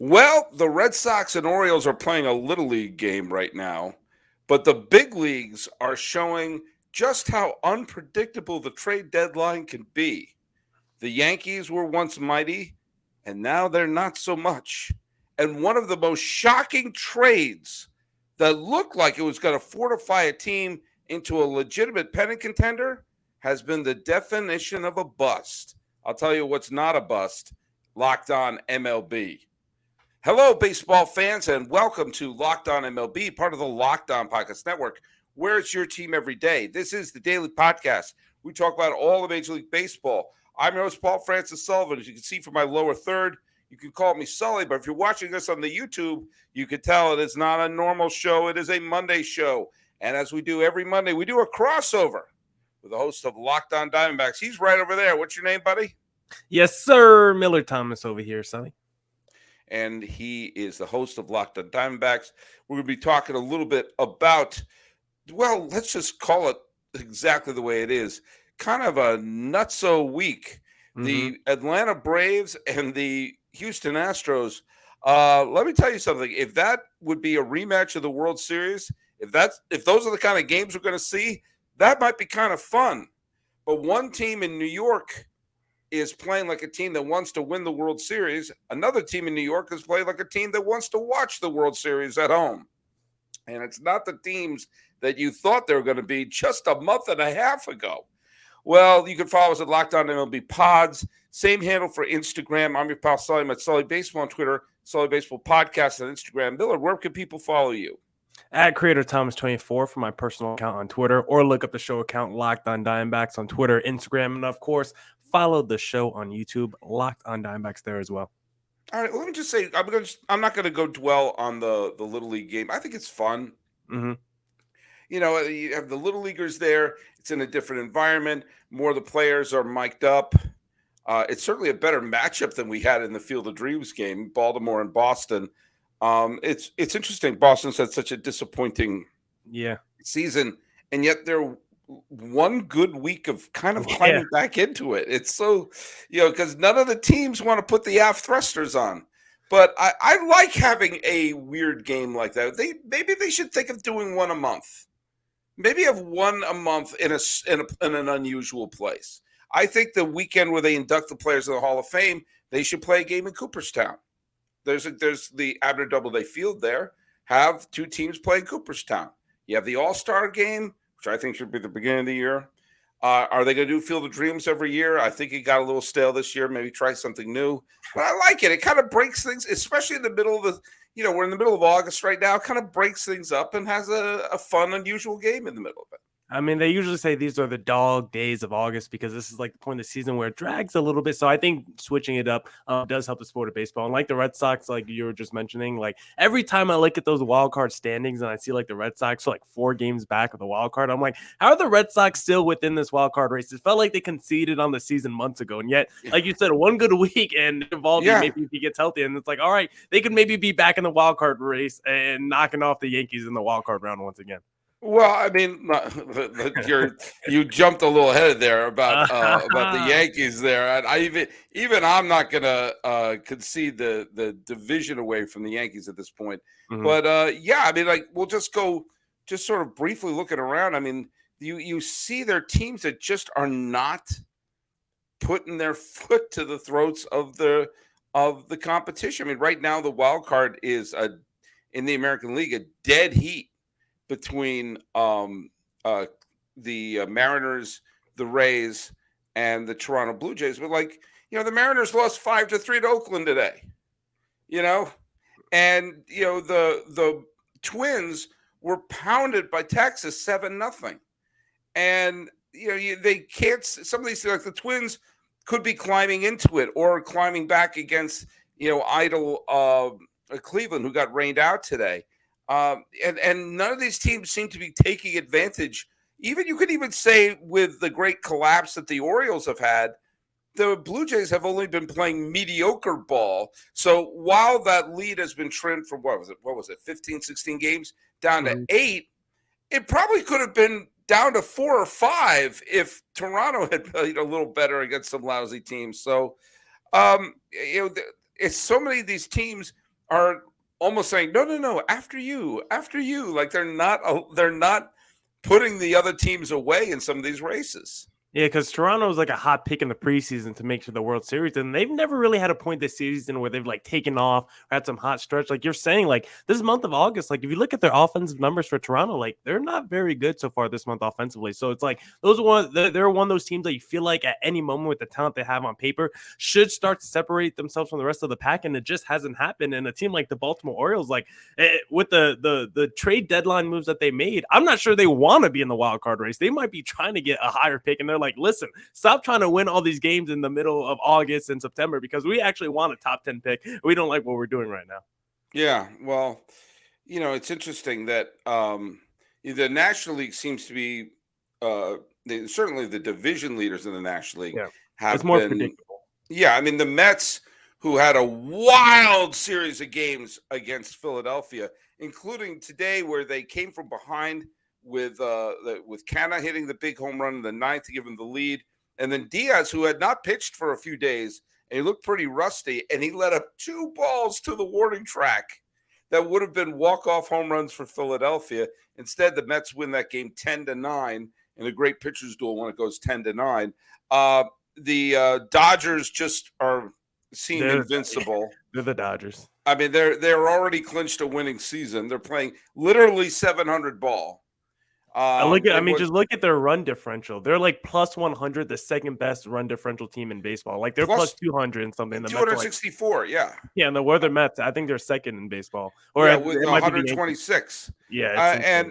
Well, the Red Sox and Orioles are playing a little league game right now, but the big leagues are showing just how unpredictable the trade deadline can be. The Yankees were once mighty, and now they're not so much. And one of the most shocking trades that looked like it was going to fortify a team into a legitimate pennant contender has been the definition of a bust. I'll tell you what's not a bust. Locked On MLB. Hello, baseball fans, and welcome to Locked On MLB, part of the Locked On Podcast Network, where it's your team every day. This is the daily podcast. We talk about all of Major League Baseball. I'm your host, Paul Francis Sullivan. As you can see from my lower third, you can call me Sully, but if you're watching this on the YouTube, you can tell it is not a normal show. It is a Monday show. And as we do every Monday, we do a crossover with the host of Locked On Diamondbacks. He's right over there. What's your name, buddy? Yes, sir. Millard Thomas over here, Sully. And he is the host of Locked On Diamondbacks. We're going to be talking a little bit about, well, let's just call it exactly the way it is. Kind of a nutso week. The Atlanta Braves and the Houston Astros. Let me tell you something. If that would be a rematch of the World Series, if those are the kind of games we're going to see, that might be kind of fun. But one team in New York is playing like a team that wants to win the World Series. Another team in New York is playing like a team that wants to watch the World Series at home. And it's not the teams that you thought they were going to be just a month and a half ago. Well, you can follow us at Locked On MLB Pods. Same handle for Instagram. I'm your pal Sully. I'm at Sully Baseball on Twitter, Sully Baseball Podcast on Instagram. Millard, where can people follow you? At Creator Thomas24 for my personal account on Twitter, or look up the show account Locked On Diamondbacks on Twitter, Instagram, and of course, follow the show on YouTube, Locked On Diamondbacks there as well. All right, let me just say, I'm not going to go dwell on the Little League game. I think it's fun. You know, you have the Little Leaguers there. It's in a different environment. More of the players are mic'd up. It's certainly a better matchup than we had in the Field of Dreams game, Baltimore and Boston. It's interesting. Boston's had such a disappointing season, and yet they're one good week of kind of climbing back into it. It's so, because none of the teams want to put the aft thrusters on. But I like having a weird game like that. Maybe they should think of doing one a month. Maybe have one a month in an unusual place. I think the weekend where they induct the players in the Hall of Fame, they should play a game in Cooperstown. There's the Abner Doubleday Field there. Have two teams play in Cooperstown. You have the All-Star game, which I think should be the beginning of the year. Are they going to do Field of Dreams every year? I think it got a little stale this year. Maybe try something new. But I like it. It kind of breaks things, especially in the middle of we're in the middle of August right now. It kind of breaks things up and has a fun, unusual game in the middle of it. I mean, they usually say these are the dog days of August because this is like the point of the season where it drags a little bit. So I think switching it up does help the sport of baseball. And like the Red Sox, like you were just mentioning, like every time I look at those wild card standings and I see like the Red Sox like 4 games back with a wild card, I'm like, how are the Red Sox still within this wild card race? It felt like they conceded on the season months ago. And yet, like you said, one good week and Evaldi, maybe if he gets healthy, and it's like, all right, they could maybe be back in the wild card race and knocking off the Yankees in the wild card round once again. Well, I mean, you jumped a little ahead there about the Yankees there. And I'm not going to concede the division away from the Yankees at this point. But I mean, like we'll just sort of briefly looking around. I mean, you see their teams that just are not putting their foot to the throats of the competition. I mean, right now the wild card is in the American League a dead heat between the Mariners, the Rays, and the Toronto Blue Jays. But the Mariners lost 5-3 to Oakland today, and the Twins were pounded by Texas 7-0. And they can't. Some of these, like the Twins, could be climbing into it or climbing back against idle Cleveland, who got rained out today. And none of these teams seem to be taking advantage. You could even say with the great collapse that the Orioles have had, the Blue Jays have only been playing mediocre ball. So while that lead has been trimmed from, what was it, 15, 16 games down to 8, it probably could have been down to 4 or 5 if Toronto had played a little better against some lousy teams. So, it's so many of these teams are almost saying, no, after you. Like they're not putting the other teams away in some of these races. Yeah, because Toronto was like a hot pick in the preseason to make to the World Series, and they've never really had a point this season where they've like taken off or had some hot stretch. Like you're saying, like this month of August, like if you look at their offensive numbers for Toronto, like they're not very good so far this month offensively. So it's like they're one of those teams that you feel like at any moment with the talent they have on paper should start to separate themselves from the rest of the pack, and it just hasn't happened. And a team like the Baltimore Orioles, like with the trade deadline moves that they made, I'm not sure they want to be in the wild card race. They might be trying to get a higher pick, and they're like, listen, stop trying to win all these games in the middle of August and September because we actually want a top 10 pick. We don't like what we're doing right now. Yeah, well, it's interesting that the National League seems to be certainly the division leaders in the National League have it's more been predictable. Yeah, I mean the Mets, who had a wild series of games against Philadelphia, including today where they came from behind with Canna hitting the big home run in the ninth to give him the lead, and then Diaz, who had not pitched for a few days, and he looked pretty rusty, and he let up 2 balls to the warning track that would have been walk-off home runs for Philadelphia. Instead, the Mets win that game 10-9 in a great pitcher's duel when it goes 10-9. The Dodgers just seem invincible. They're the Dodgers. I mean, they're already clinched a winning season. They're playing literally 700 ball. Just look at their run differential. They're like plus 100, the second best run differential team in baseball. Like they're plus 200 and something. 264, yeah. Yeah, and the Weather Mets, I think they're second in baseball. Or with 126. Yeah,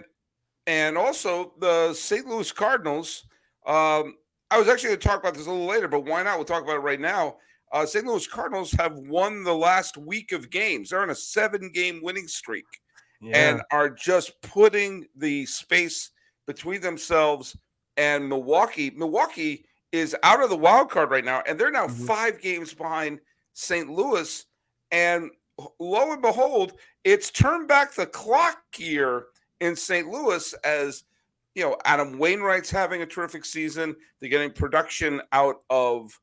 and also the St. Louis Cardinals. I was actually going to talk about this a little later, but why not? We'll talk about it right now. St. Louis Cardinals have won the last week of games. They're on a 7-game winning streak. And are just putting the space between themselves and Milwaukee. Milwaukee is out of the wild card right now, and they're now 5 games behind St. Louis. And lo and behold, it's turned back the clock here in St. Louis as, Adam Wainwright's having a terrific season. They're getting production out of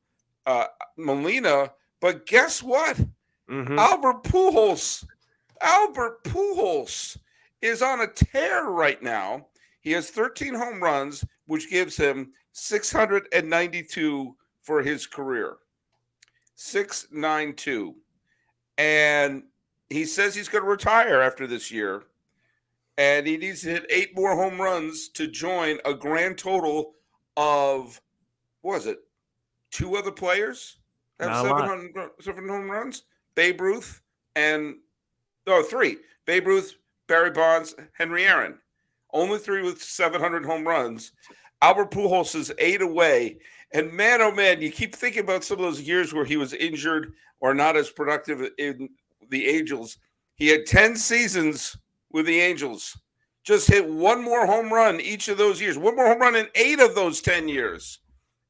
Molina. But guess what? Albert Pujols is on a tear right now. He has 13 home runs, which gives him 692 for his career. 692. And he says he's going to retire after this year. And he needs to hit 8 more home runs to join a grand total of, 2 other players have 7 home runs? Babe Ruth and 3. Babe Ruth, Barry Bonds, Henry Aaron. Only 3 with 700 home runs. Albert Pujols is 8 away. And man, oh man, you keep thinking about some of those years where he was injured or not as productive in the Angels. He had 10 seasons with the Angels. Just hit 1 more home run each of those years. 1 more home run in 8 of those 10 years.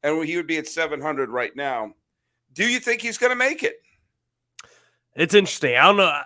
And he would be at 700 right now. Do you think he's going to make it? It's interesting. I don't know.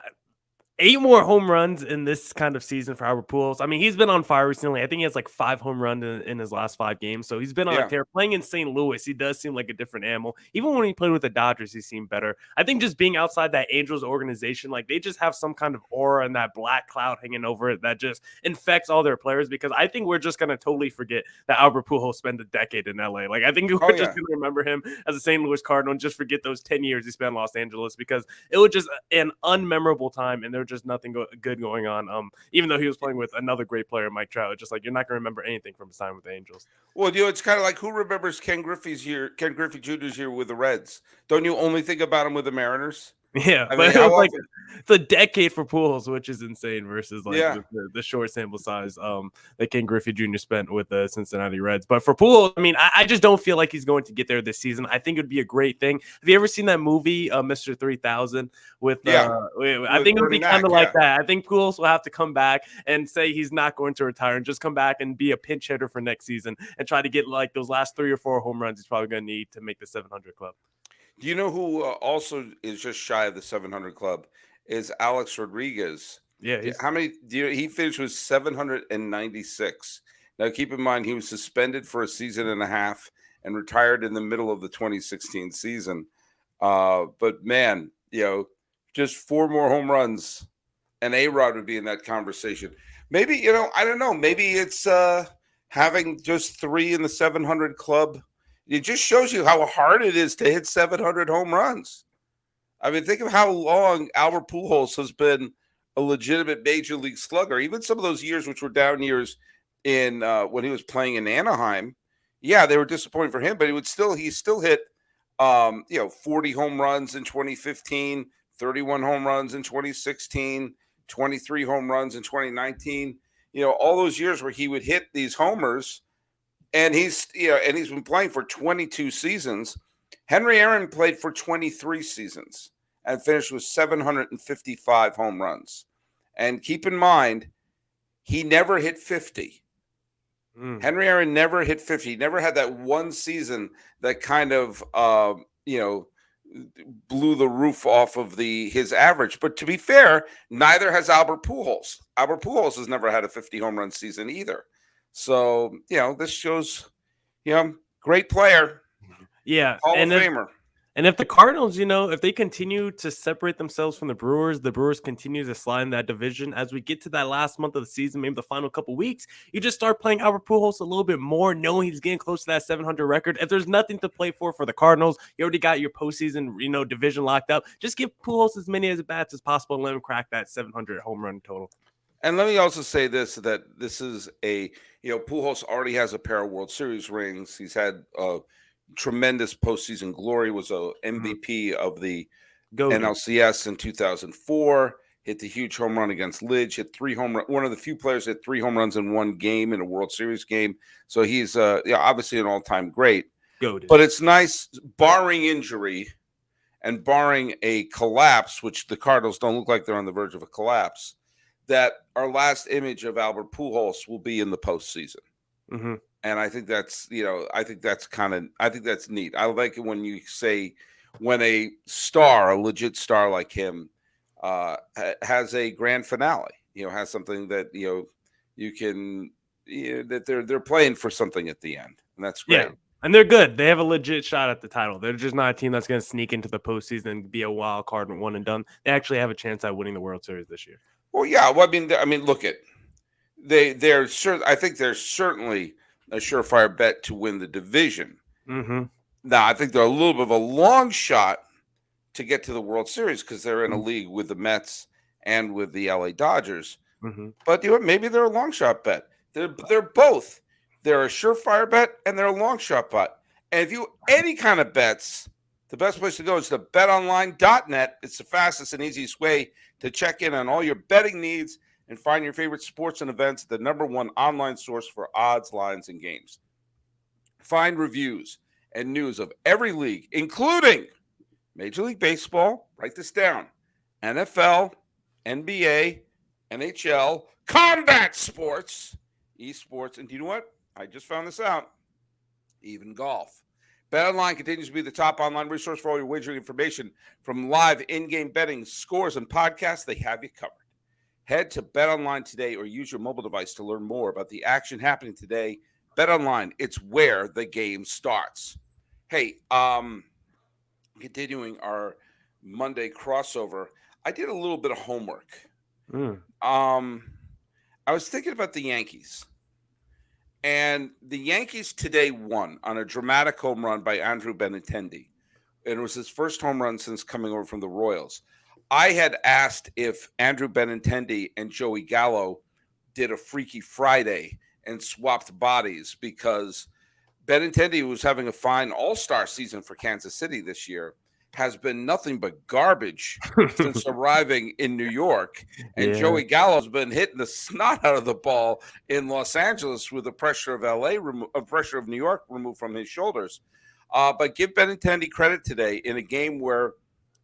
8 more home runs in this kind of season for Albert Pujols. I mean, he's been on fire recently. I think he has like 5 home runs in his last 5 games. So he's been on a tear. Playing in St. Louis, he does seem like a different animal. Even when he played with the Dodgers, he seemed better. I think just being outside that Angels organization, like they just have some kind of aura and that black cloud hanging over it that just infects all their players, because I think we're just going to totally forget that Albert Pujols spent a decade in LA. Like I think we're just going to remember him as a St. Louis Cardinal and just forget those 10 years he spent in Los Angeles, because it was just an unmemorable time and there was just nothing good going on. Even though he was playing with another great player, Mike Trout, it's just like you're not going to remember anything from his time with the Angels. Well, it's kind of like, who remembers Ken Griffey Jr.'s year with the Reds? Don't you only think about him with the Mariners? Yeah, but it's a decade for Pujols, which is insane versus the short sample size that Ken Griffey Jr. spent with the Cincinnati Reds. But for Pujols, I mean, I just don't feel like he's going to get there this season. I think it would be a great thing. Have you ever seen that movie, Mr. 3000? I think it would be kind of like that. I think Pujols will have to come back and say he's not going to retire and just come back and be a pinch hitter for next season and try to get like those last 3 or 4 home runs he's probably going to need to make the 700 club. Do you know who also is just shy of the 700 club? Is Alex Rodriguez. Yeah. How many? He finished with 796. Now, keep in mind, he was suspended for a season and a half and retired in the middle of the 2016 season. But man, just 4 more home runs, and A-Rod would be in that conversation. Maybe, I don't know. Maybe it's having just 3 in the 700 club. It just shows you how hard it is to hit 700 home runs. I mean, think of how long Albert Pujols has been a legitimate major league slugger. Even some of those years, which were down years in when he was playing in Anaheim, yeah, they were disappointing for him, but he still hit 40 home runs in 2015, 31 home runs in 2016, 23 home runs in 2019. All those years where he would hit these homers, and he's been playing for 22 seasons. Henry Aaron played for 23 seasons and finished with 755 home runs. And keep in mind, he never hit 50. Henry Aaron never hit 50. He never had that one season that kind of, blew the roof off of his average. But to be fair, neither has Albert Pujols. Albert Pujols has never had a 50 home run season either. So, this shows, great player. Yeah. Hall of Famer. And if the Cardinals, if they continue to separate themselves from the Brewers continue to slide in that division. As we get to that last month of the season, maybe the final couple weeks, you just start playing Albert Pujols a little bit more, knowing he's getting close to that 700 record. If there's nothing to play for the Cardinals, you already got your postseason, division locked up. Just give Pujols as many bats as possible and let him crack that 700 home run total. And let me also say this, that this is Pujols already has a pair of World Series rings. He's had tremendous postseason glory, was a MVP of the NLCS in 2004, hit the huge home run against Lidge, hit 3 home runs, one of the few players hit 3 home runs in one game in a World Series game. So he's obviously an all-time great. Goated. But it's nice, barring injury and barring a collapse, which the Cardinals don't look like they're on the verge of a collapse, that our last image of Albert Pujols will be in the postseason. Mm-hmm. And I think that's, I think that's neat. I like it when you say, when a legit star like him, has a grand finale, has something that, you can, that they're playing for something at the end. And that's great. Yeah. And they're good. They have a legit shot at the title. They're just not a team that's going to sneak into the postseason and be a wild card and one and done. They actually have a chance at winning the World Series this year. Well, yeah. Well, I mean, look at, they're certain. I think they're certainly a surefire bet to win the division. Mm-hmm. Now, I think they're a little bit of a long shot to get to the World Series because they're in a league with the Mets and with the LA Dodgers. Mm-hmm. But maybe they're a long shot bet. They're both. They're a surefire bet and they're a long shot bet. And if you any kind of bets, the best place to go is to betonline.net. It's the fastest and easiest way to check in on all your betting needs and find your favorite sports and events, the #1 online source for odds, lines, and games. Find reviews and news of every league, including Major League Baseball, write this down, NFL, NBA, NHL, combat sports, esports, and do you know what? I just found this out. Even golf. BetOnline continues to be the top online resource for all your wagering information. From live in-game betting, scores, and podcasts, they have you covered. Head to BetOnline today or use your mobile device to learn more about the action happening today. BetOnline, it's where the game starts. Hey, continuing our Monday crossover, I did a little bit of homework. I was thinking about the Yankees. And the Yankees today won on a dramatic home run by Andrew Benintendi. And it was his first home run since coming over from the Royals. I had asked if Andrew Benintendi and Joey Gallo did a Freaky Friday and swapped bodies because Benintendi, who was having a fine all-star season for Kansas City this year, has been nothing but garbage since arriving in New York. And Joey Gallo's been hitting the snot out of the ball in Los Angeles with the pressure of pressure of New York removed from his shoulders. But give Benintendi credit today in a game where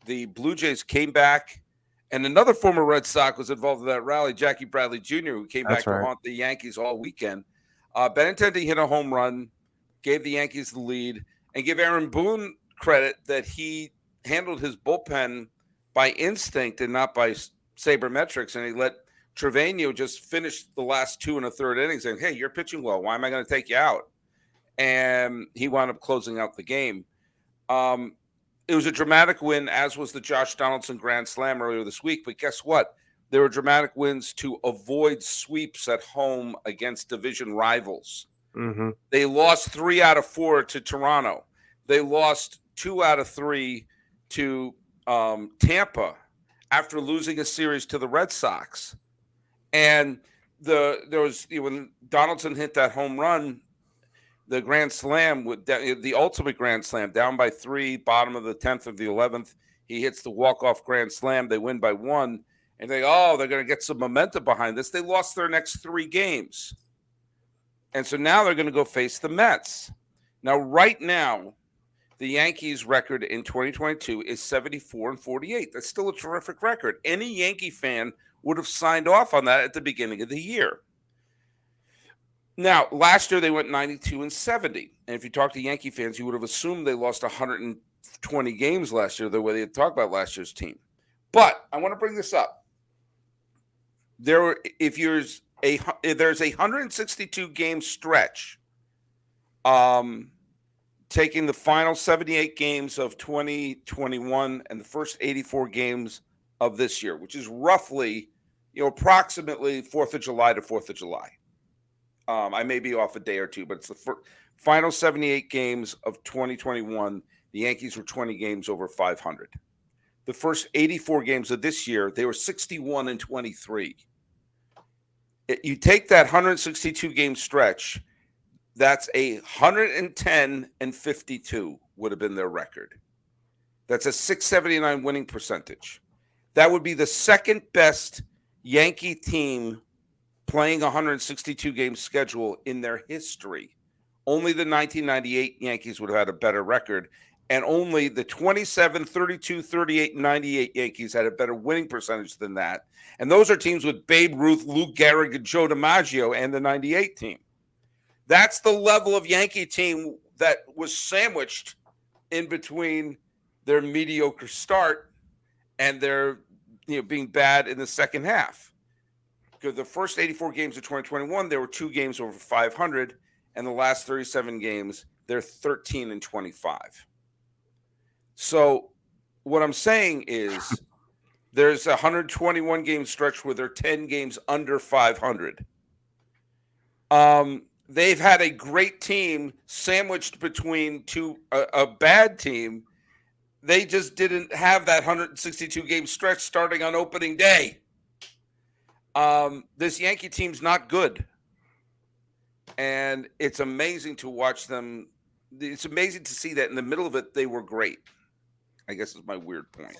the Blue Jays came back, and another former Red Sox was involved in that rally, Jackie Bradley Jr., who came back to haunt the Yankees all weekend. Benintendi hit a home run, gave the Yankees the lead, and give Aaron Boone credit that he handled his bullpen by instinct and not by sabermetrics, and he let Trevino just finish the last 2 1/3 innings saying, hey, you're pitching well. Why am I going to take you out? And he wound up closing out the game. It was a dramatic win, as was the Josh Donaldson Grand Slam earlier this week. But guess what? There were dramatic wins to avoid sweeps at home against division rivals. Mm-hmm. They lost 3 out of 4 to Toronto. They lost 2 out of 3 to Tampa after losing a series to the Red Sox. And when Donaldson hit that home run, the Grand Slam, the ultimate Grand Slam, down by 3, bottom of the 10th or the 11th, he hits the walk-off Grand Slam. They win by 1, and they're going to get some momentum behind this. They lost their next 3 games. And so now they're going to go face the Mets. Now, right now, the Yankees' record in 2022 is 74-48. That's still a terrific record. Any Yankee fan would have signed off on that at the beginning of the year. Now, last year they went 92-70. And if you talk to Yankee fans, you would have assumed they lost 120 games last year, the way they talk about last year's team. But I want to bring this up. There's a 162 game stretch, taking the final 78 games of 2021 and the first 84 games of this year, which is roughly, approximately 4th of July to 4th of July. I may be off a day or two, but it's the final 78 games of 2021. The Yankees were 20 games over 500. The first 84 games of this year, they were 61-23. You take that 162 game stretch, that's 110-52 would have been their record. That's a .679 winning percentage. That would be the second best Yankee team playing a 162 game schedule in their history. Only the 1998 Yankees would have had a better record, and only the 27, 32, 38, 98 Yankees had a better winning percentage than that. And those are teams with Babe Ruth, Lou Gehrig, and Joe DiMaggio, and the 98 team. That's the level of Yankee team that was sandwiched in between their mediocre start and their being bad in the second half. Because the first 84 games of 2021, there were 2 games over 500, and the last 37 games, they're 13-25. So what I'm saying is there's a 121 game stretch where they're 10 games under 500. They've had a great team sandwiched between a bad team. They just didn't have that 162 game stretch starting on opening day. This Yankee team's not good. And it's amazing to watch them. It's amazing to see that in the middle of it, they were great. I guess is my weird point.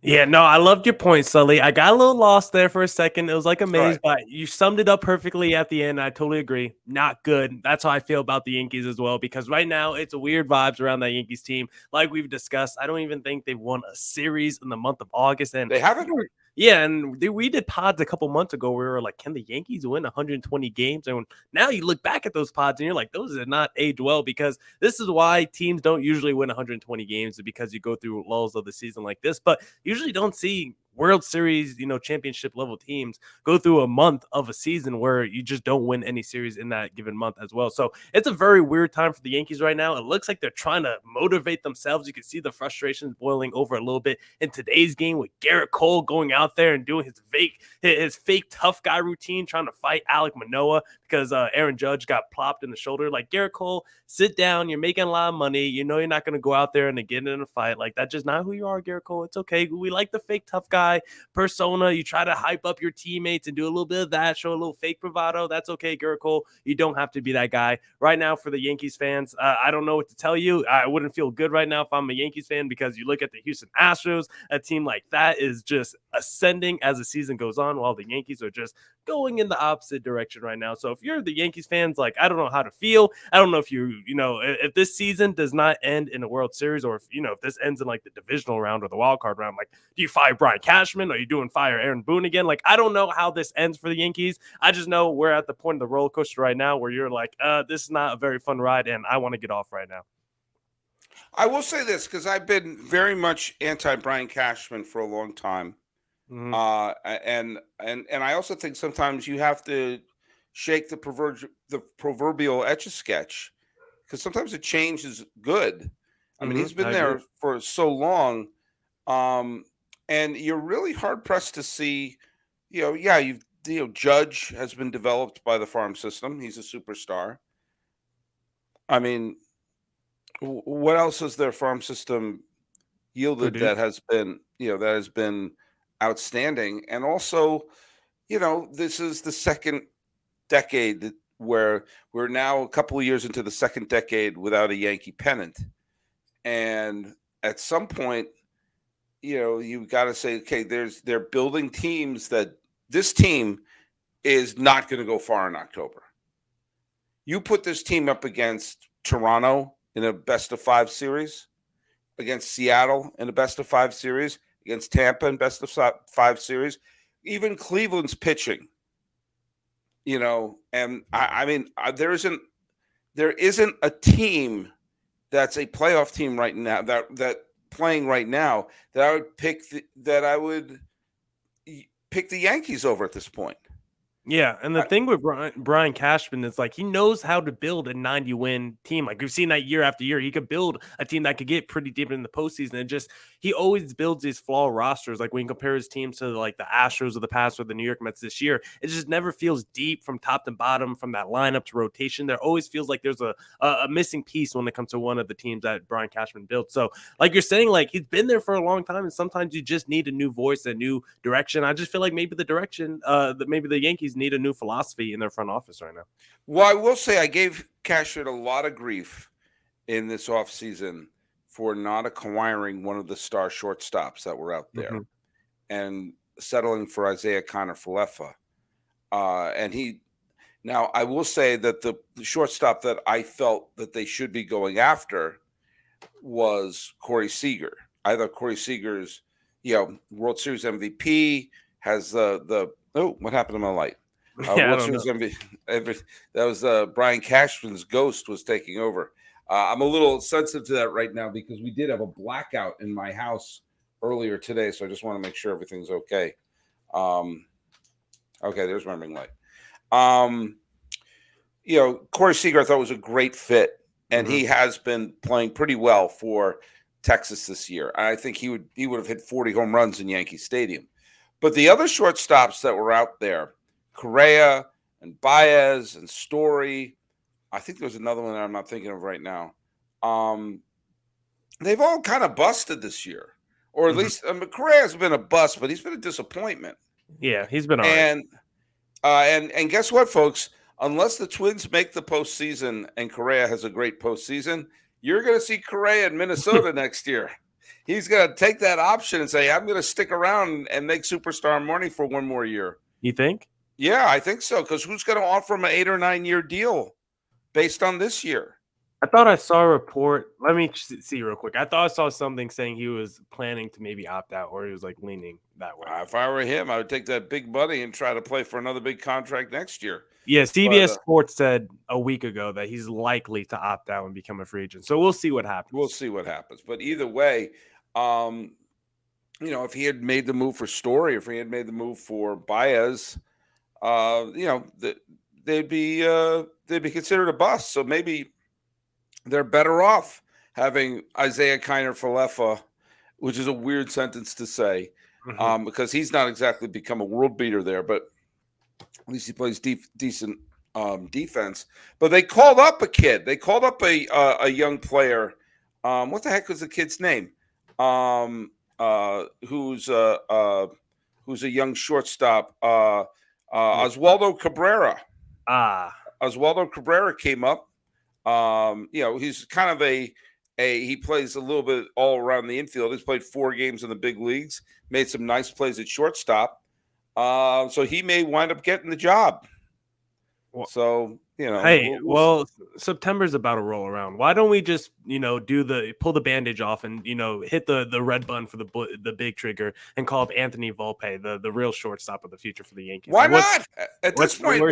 Yeah, no, I loved your point, Sully. I got a little lost there for a second. It was like a maze, right. But you summed it up perfectly at the end. I totally agree. Not good. That's how I feel about the Yankees as well, because right now it's a weird vibes around that Yankees team. Like we've discussed, I don't even think they've won a series in the month of August. And they haven't. Yeah, and we did pods a couple months ago where we were like, can the Yankees win 120 games? And now you look back at those pods and you're like, those did not age well, because this is why teams don't usually win 120 games, because you go through lulls of the season like this. But usually don't see World Series, championship level teams go through a month of a season where you just don't win any series in that given month as well. So it's a very weird time for the Yankees right now. It looks like they're trying to motivate themselves. You can see the frustrations boiling over a little bit in today's game with Garrett Cole going out there and doing his fake tough guy routine, trying to fight Alek Manoah because Aaron Judge got plopped in the shoulder. Like, Garrett Cole, sit down. You're making a lot of money. You're not going to go out there and get in a fight. Like, that's just not who you are, Garrett Cole. It's okay. We like the fake tough guy persona. You try to hype up your teammates and do a little bit of that, show a little fake bravado. That's okay, Garrett Cole. You don't have to be that guy. Right now, for the Yankees fans, I don't know what to tell you. I wouldn't feel good right now if I'm a Yankees fan, because you look at the Houston Astros, a team like that is just ascending as the season goes on, while the Yankees are just going in the opposite direction right now. So if you're the Yankees fans, like, I don't know how to feel. I don't know if if this season does not end in a World Series, or if this ends in like the divisional round or the wild card round, like, do you fire Brian Cashman? Are you doing fire Aaron Boone again? Like, I don't know how this ends for the Yankees. I just know we're at the point of the roller coaster right now where you're like, this is not a very fun ride, and I want to get off right now. I will say this, because I've been very much anti Brian Cashman for a long time. Mm-hmm. And I also think sometimes you have to shake the proverbial Etch-a-Sketch, because sometimes a change is good. I mean, he's been I agree. there for so long, and you're really hard pressed to see. Yeah, Judge has been developed by the farm system. He's a superstar. I mean, what else has their farm system yielded that Produce. has been, outstanding? And also, this is the second decade where we're now a couple of years into the second decade without a Yankee pennant. And at some point, you've got to say, okay, they're building teams that this team is not going to go far in October. You put this team up against Toronto in a best of 5 series, against Seattle in a best of 5 series, against Tampa in best of 5 series, even Cleveland's pitching. And I mean, there isn't a team that's a playoff team right now that playing right now that I would pick the Yankees over at this point. Yeah, and the thing with Brian Cashman is like he knows how to build a 90-win team. Like we've seen that year after year, he could build a team that could get pretty deep in the postseason. And just he always builds these flawed rosters. Like when you compare his teams to like the Astros of the past or the New York Mets this year, it just never feels deep from top to bottom, from that lineup to rotation. There always feels like there's a missing piece when it comes to one of the teams that Brian Cashman built. So like you're saying, like he's been there for a long time, and sometimes you just need a new voice, a new direction. I just feel like maybe the direction, maybe the Yankees need a new philosophy in their front office right now. Well, I will say I gave Cashman a lot of grief in this offseason for not acquiring one of the star shortstops that were out there and settling for Isaiah Kiner-Falefa. Now I will say that the shortstop that I felt that they should be going after was Corey Seager. I thought Corey Seager's, World Series MVP has what happened to my light? World Series MVP. That was Brian Cashman's ghost was taking over. I'm a little sensitive to that right now because we did have a blackout in my house earlier today, so I just want to make sure everything's okay. Okay, there's my ring light. Corey Seager I thought was a great fit, and he has been playing pretty well for Texas this year. I think he would have hit 40 home runs in Yankee Stadium. But the other shortstops that were out there, Correa and Baez and Story, I think there's another one that I'm not thinking of right now. They've all kind of busted this year, or at least Correa's been a bust, but he's been a disappointment. Yeah, he's been all right. And guess what, folks? Unless the Twins make the postseason and Correa has a great postseason, you're going to see Correa in Minnesota next year. He's going to take that option and say, I'm going to stick around and make superstar money for one more year. You think? Yeah, I think so. Because who's going to offer him an 8 or 9 year deal based on this year? I thought I saw a report. Let me see real quick. I thought I saw something saying he was planning to maybe opt out, or he was like leaning that way. If I were him, I would take that big money and try to play for another big contract next year. Yeah, CBS Sports said a week ago that he's likely to opt out and become a free agent. So we'll see what happens. We'll see what happens. But either way, if he had made the move for Story, if he had made the move for Baez, they'd be considered a bust. So maybe they're better off having Isaiah Kiner-Falefa, which is a weird sentence to say, because he's not exactly become a world beater there, but at least he plays decent defense. But they called up a kid. They called up a young player. What the heck was the kid's name? Who's a young shortstop? Oswaldo Cabrera. Oswaldo Cabrera came up. He's kind of he plays a little bit all around the infield. He's played 4 games in the big leagues, made some nice plays at shortstop. So he may wind up getting the job. So, hey, September's about to roll around. Why don't we just, pull the bandage off and, hit the red button for the big trigger and call up Anthony Volpe, the real shortstop of the future for the Yankees? Why not? At this point,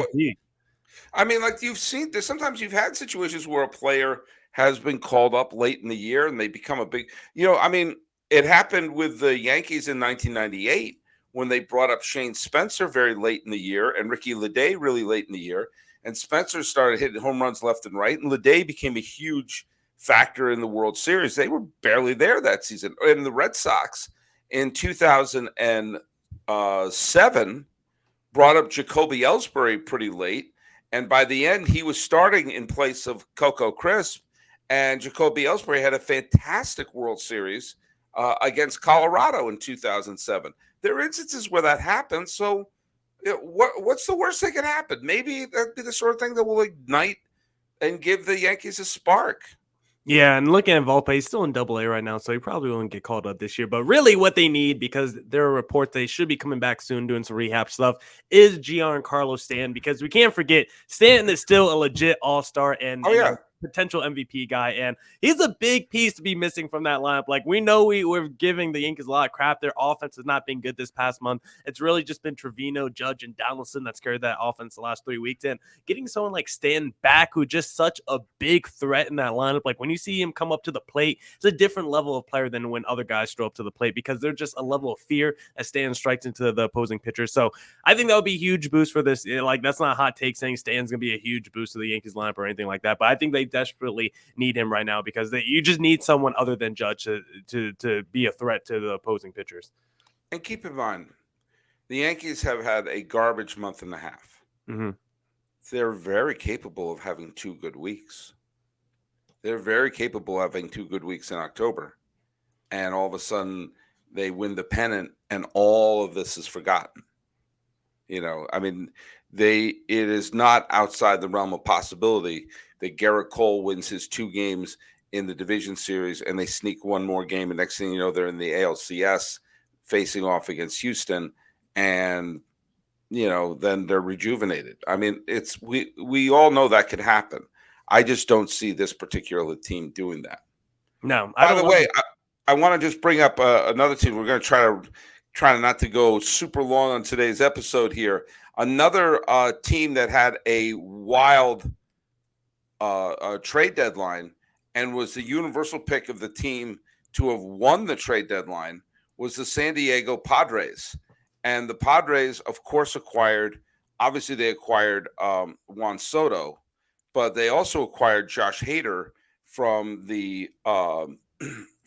I mean, like you've seen, sometimes you've had situations where a player has been called up late in the year and they become a big, it happened with the Yankees in 1998 when they brought up Shane Spencer very late in the year and Ricky Leday really late in the year. And Spencer started hitting home runs left and right. And Leday became a huge factor in the World Series. They were barely there that season. And the Red Sox in 2007 brought up Jacoby Ellsbury pretty late. And by the end, he was starting in place of Coco Crisp. And Jacoby Ellsbury had a fantastic World Series against Colorado in 2007. There are instances where that happens. So what's the worst that can happen? Maybe that'd be the sort of thing that will ignite and give the Yankees a spark. Yeah, and looking at Volpe, he's still in Double-A right now, so he probably won't get called up this year. But really, what they need, because there are reports they should be coming back soon doing some rehab stuff, is Giancarlo Stanton. Because we can't forget, Stanton is still a legit all-star and potential MVP guy, and he's a big piece to be missing from that lineup. Like, we know we're giving the Yankees a lot of crap. Their offense has not been good this past month. It's really just been Trevino, Judge, and Donaldson that's carried that offense the last 3 weeks. And getting someone like Stanton back, who's just such a big threat in that lineup, like when you see him come up to the plate, it's a different level of player than when other guys throw up to the plate, because they're just a level of fear as Stanton strikes into the opposing pitcher. So I think that would be a huge boost for this. Like, that's not a hot take saying Stanton's going to be a huge boost to the Yankees lineup or anything like that, but I think they desperately need him right now, because you just need someone other than Judge to be a threat to the opposing pitchers. And keep in mind, the Yankees have had a garbage month and a half. Mm-hmm. They're very capable of having 2 good weeks. They're very capable of having 2 good weeks in October. And all of a sudden, they win the pennant, and all of this is forgotten. I mean, it is not outside the realm of possibility that Garrett Cole wins his 2 games in the division series, and they sneak one more game, and next thing you know, they're in the ALCS facing off against Houston, and then they're rejuvenated. I mean, we all know that could happen. I just don't see this particular team doing that. No. By the way, I want to just bring up another team. We're going to try not to go super long on today's episode here. Another team that had a wild trade deadline and was the universal pick of the team to have won the trade deadline was the San Diego Padres. And the Padres, of course, acquired Juan Soto, but they also acquired Josh Hader from the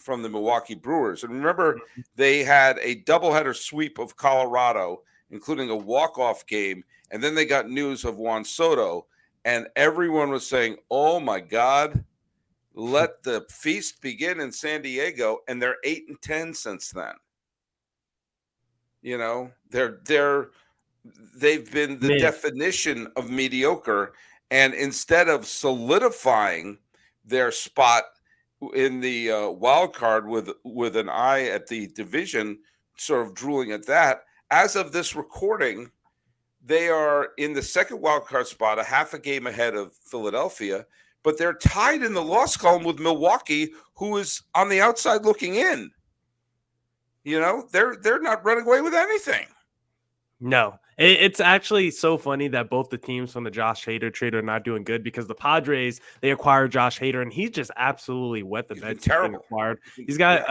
Milwaukee Brewers. And remember, they had a doubleheader sweep of Colorado, including a walk-off game, and then they got news of Juan Soto, and everyone was saying, oh my God, let the feast begin in San Diego, and they're 8-10 since then. They've been the definition of mediocre, and instead of solidifying their spot in the wild card with an eye at the division, sort of drooling at that, as of this recording, they are in the second wild card spot, a half a game ahead of Philadelphia, but they're tied in the loss column with Milwaukee, who is on the outside looking in. They're not running away with anything. No. It's actually so funny that both the teams from the Josh Hader trade are not doing good, because the Padres, they acquired Josh Hader, and he just absolutely wet the bed. Terrible. Acquired. He's got,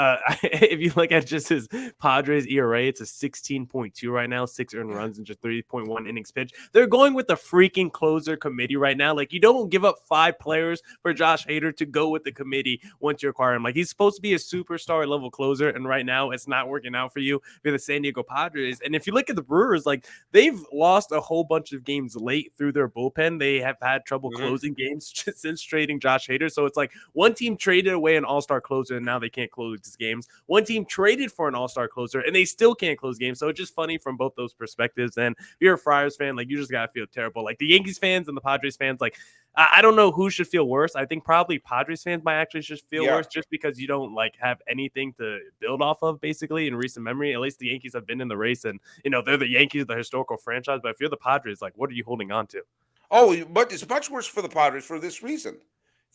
if you look at just his Padres ERA, it's a 16.2 right now, 6 earned runs and just 3.1 innings pitched. They're going with the freaking closer committee right now. Like, you don't give up 5 players for Josh Hader to go with the committee once you acquire him. Like, he's supposed to be a superstar level closer, and right now it's not working out for you for the San Diego Padres. And if you look at the Brewers, like, they've lost a whole bunch of games late through their bullpen. They have had trouble closing games since trading Josh Hader. So it's like one team traded away an all-star closer, and now they can't close games. One team traded for an all-star closer, and they still can't close games. So it's just funny from both those perspectives. And if you're a Friars fan, like, you just got to feel terrible. Like, the Yankees fans and the Padres fans, like, I don't know who should feel worse. I think probably Padres fans might actually just feel worse, just because you don't have anything to build off of, basically, in recent memory. At least the Yankees have been in the race, and they're the Yankees, the historical franchise. But if you're the Padres, like, what are you holding on to? Oh, but it's much worse for the Padres for this reason.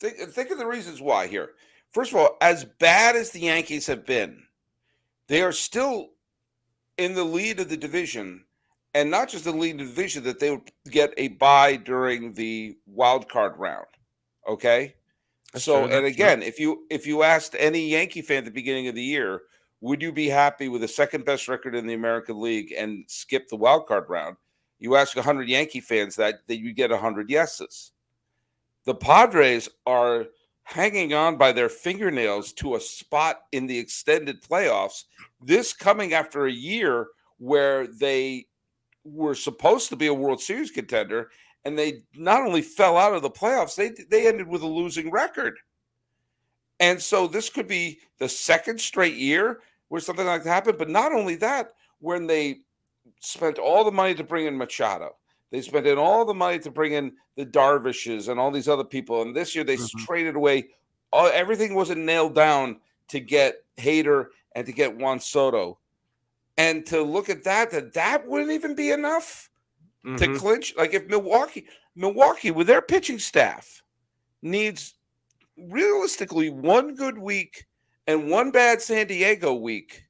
Think of the reasons why here. First of all, as bad as the Yankees have been, they are still in the lead of the division. And not just the lead of the division, that they would get a bye during the wild card round. Okay? Again, if you asked any Yankee fan at the beginning of the year, would you be happy with the second best record in the American League and skip the wild card round? You ask 100 Yankee fans that you get 100 yeses. The Padres hanging on by their fingernails to a spot in the extended playoffs. This coming after a year where they were supposed to be a World Series contender, and they not only fell out of the playoffs, they ended with a losing record. And so this could be the second straight year where something like that happened. But not only that, when they spent all the money to bring in Machado, they spent in all the money to bring in the Darvishes and all these other people. And this year they traded away. Everything wasn't nailed down to get Hader and to get Juan Soto. And to look at that wouldn't even be enough to clinch. Like if Milwaukee with their pitching staff needs realistically one good week and one bad San Diego week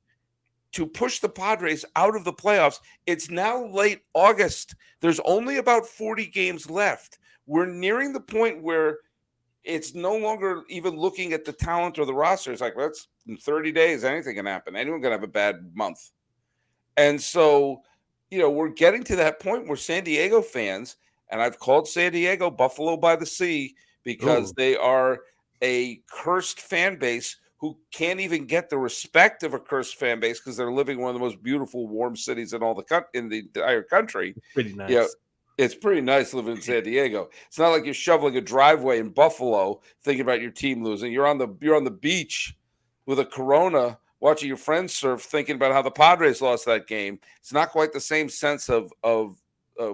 to push the Padres out of the playoffs. It's now late August. There's only about 40 games left. We're nearing the point where it's no longer even looking at the talent or the roster. It's like, let's in 30 days, anything can happen. Anyone can have a bad month. And so, we're getting to that point where San Diego fans, and I've called San Diego Buffalo by the Sea because they are a cursed fan base who can't even get the respect of a cursed fan base because they're living in one of the most beautiful, warm cities in in the entire country. Pretty nice. It's pretty nice living in San Diego. It's not like you're shoveling a driveway in Buffalo thinking about your team losing. You're on the beach with a Corona watching your friends surf thinking about how the Padres lost that game. It's not quite the same sense of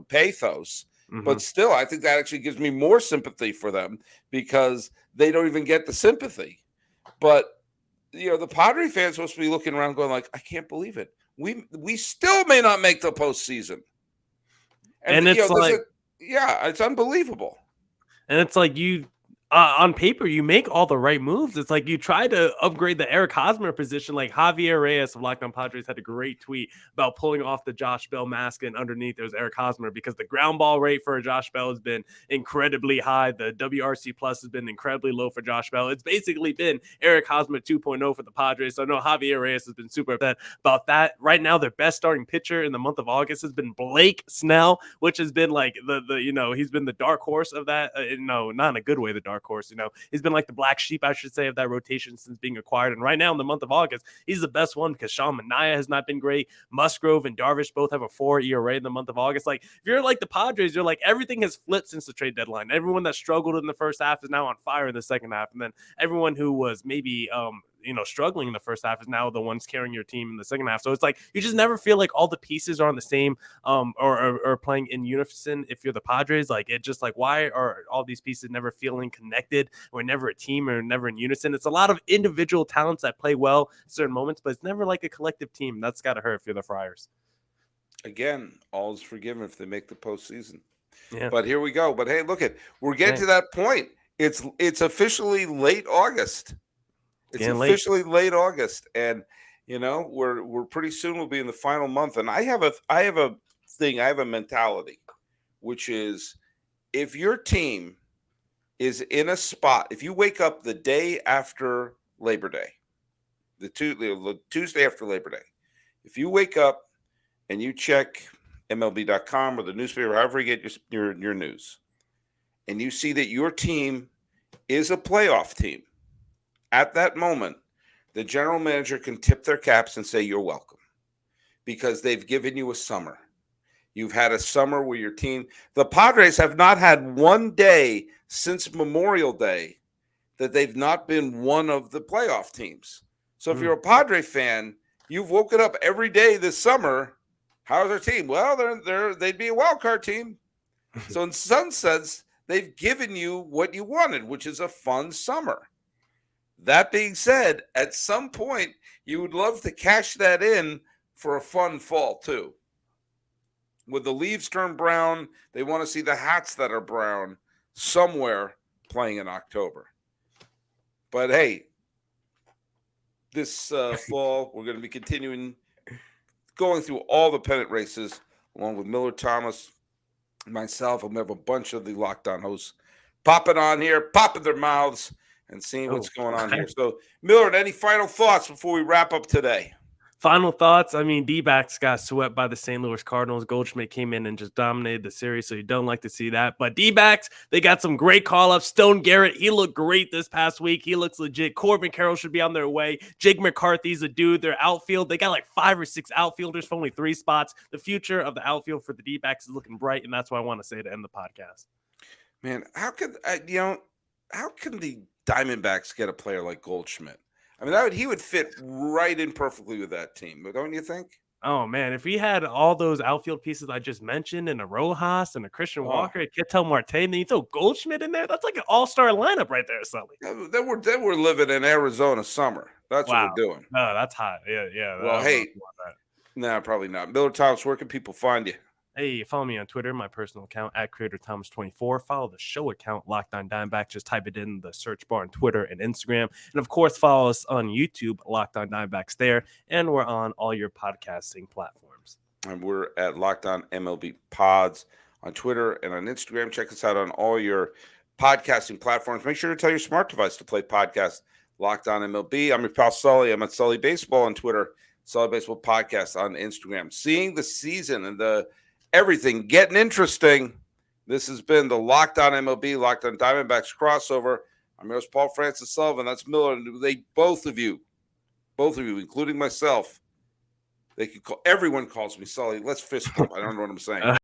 pathos. But still, I think that actually gives me more sympathy for them because they don't even get the sympathy. But, the Padre fans are supposed to be looking around going like, I can't believe it. We still may not make the postseason. And it's it's unbelievable. And it's like on paper, you make all the right moves. It's like you try to upgrade the Eric Hosmer position. Like Javier Reyes of Locked On Padres had a great tweet about pulling off the Josh Bell mask, and underneath there's Eric Hosmer because the ground ball rate for Josh Bell has been incredibly high. The WRC plus has been incredibly low for Josh Bell. It's basically been Eric Hosmer 2.0 for the Padres. So I know Javier Reyes has been super upset about that. Right now, their best starting pitcher in the month of August has been Blake Snell, which has been like he's been the dark horse of that. No, not in a good way, the dark horse. He's been like the black sheep, I should say, of that rotation since being acquired. And right now in the month of August, he's the best one because Sean Manaea has not been great. Musgrove and Darvish both have a 4 ERA in the month of August. Like if you're like the Padres, you're like everything has flipped since the trade deadline. Everyone that struggled in the first half is now on fire in the second half, and then everyone who was maybe struggling in the first half is now the ones carrying your team in the second half. So it's like you just never feel like all the pieces are on the same or playing in unison. If you're the Padres, like it just like why are all these pieces never feeling connected? We're never a team or never in unison. It's a lot of individual talents that play well at certain moments, but it's never like a collective team. That's got to hurt if you're the Friars. Again, all is forgiven if they make the postseason. Yeah. But here we go. But hey, look we're getting to that point. It's officially late August. It's officially late August, and we're pretty soon we'll be in the final month. And I have a mentality, which is if your team is in a spot, if you wake up the day after Labor Day, the Tuesday after Labor Day, if you wake up and you check MLB.com or the newspaper, however you get your news, and you see that your team is a playoff team, at that moment, the general manager can tip their caps and say, you're welcome, because they've given you a summer. You've had a summer where your team, the Padres have not had one day since Memorial Day that they've not been one of the playoff teams. So if you're a Padre fan, you've woken up every day this summer. How's their team? Well, they'd be a wild card team. So in some sense, they've given you what you wanted, which is a fun summer. That being said, at some point, you would love to cash that in for a fun fall, too. With the leaves turn brown, they want to see the hats that are brown somewhere playing in October. But hey, this fall, we're going to be continuing going through all the pennant races, along with Millard Thomas, myself, and we have a bunch of the Locked On hosts popping on here, popping their mouths, and seeing what's going on here. So, Millard, any final thoughts before we wrap up today? Final thoughts. I mean, D-backs got swept by the St. Louis Cardinals. Goldschmidt came in and just dominated the series, so you don't like to see that. But D-backs, they got some great call-ups. Stone Garrett, he looked great this past week. He looks legit. Corbin Carroll should be on their way. Jake McCarthy's a dude. Their outfield, they got like 5 or 6 outfielders for only 3 spots. The future of the outfield for the D-backs is looking bright, and that's what I want to say to end the podcast. Man, how can the Diamondbacks get a player like Goldschmidt? I mean, he would fit right in perfectly with that team, but don't you think? Oh man, if we had all those outfield pieces I just mentioned, and a Rojas and a Christian Oh, Walker, a Ketel Marte, and then you throw Goldschmidt in there, that's like an all-star lineup right there, Sully. then we're living in Arizona summer. That's Wow. what we're doing. No, that's hot. Yeah. Well, hey, nah, probably not. Millard Thomas, where can people find you? Hey, follow me on Twitter, my personal account at CreatorThomas24. Follow the show account, Locked On Diamondbacks. Just type it in the search bar on Twitter and Instagram. And of course, follow us on YouTube, Locked On Diamondbacks there. And we're on all your podcasting platforms. And we're at Locked On MLB Pods on Twitter and on Instagram. Check us out on all your podcasting platforms. Make sure to tell your smart device to play podcast Locked On MLB. I'm your pal Sully. I'm at Sully Baseball on Twitter, Sully Baseball Podcast on Instagram. Seeing the season and everything getting interesting. This has been the Locked On MLB, Locked On Diamondbacks crossover. I'm your host, Paul Francis Sullivan. That's Miller. Both of you, including myself, everyone calls me Sully. Let's fist bump. I don't know what I'm saying.